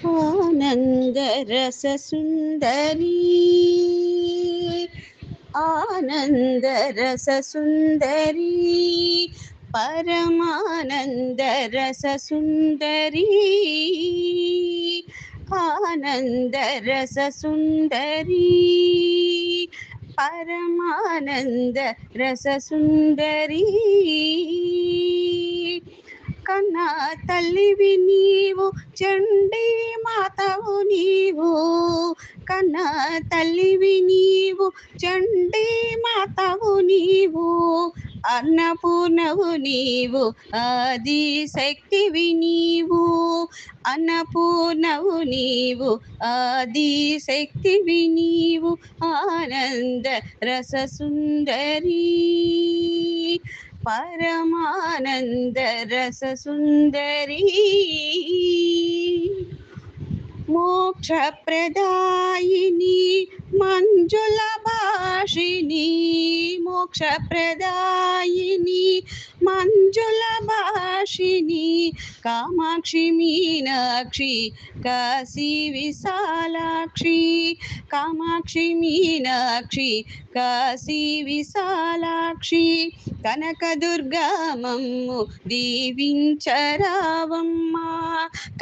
आनंद रस सुंदरी आनंद रस सुंदरी परमानंद रस सुंदरी आनंद रस सुंदरी परमानंद रस सुंदरी కన్నా తల్లివి నీవు చండీ మాతవు నీవు కన్నా తల్లివి నీవు చండీ మాతవు నీవు అన్నపూర్ణవు నీవు ఆది శక్తివి నీవు అన్నపూర్ణవు నీవు ఆది శక్తివి నీవు ఆనంద రస సుందరి परमानंद रस सुंदरी मोक्ष प्रदायिनी मंजुल भाषिनी मोक्ष प्रदायिनी मंजुल भाषिनी कामाक्षी मीनाक्षी काशी विशालाक्षी कामाक्षी मीनाक्षी काशी विशालाक्षी కనకదుర్గమమ్ము దీవించరావమ్మా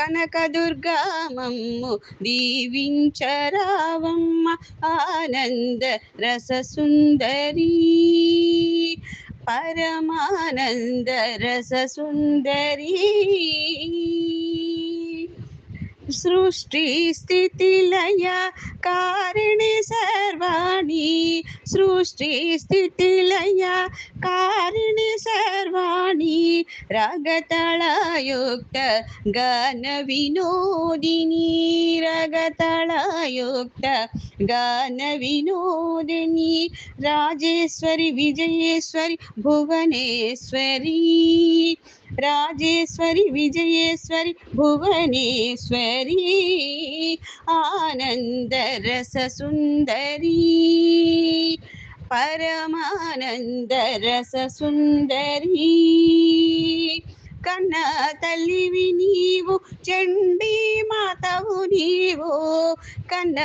కనకదుర్గమమ్ము దీవించరావమ్మ ఆనంద రస సుందరి పరమానంద రస సుందరి सृष्टि स्थिति लय कारिणी सर्वाणि सृष्टि स्थिति लय कारिणी सर्वाणि रगतलयुक्त गान विनोदिनी रगतलयुक्त गान विनोदिनी राजेश्वरी विजयेश्वरी भुवनेश्वरी राजेश्वरी विजयेश्वरी भुवनेश्वरी आनंद रस सुंदरी परमानंद रस सुंदरी కన్న తల్లివి నీవు చండీ మాతవు నీవు కన్న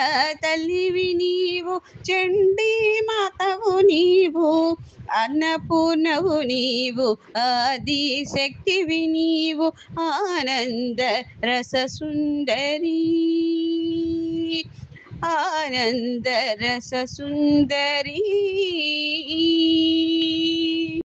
తల్లివి నీవు చండీ మాతవు నీవు అన్నపూర్ణవు నీవు ఆది శక్తివి నీవు ఆనంద రస సుందరి ఆనంద రస సుందరి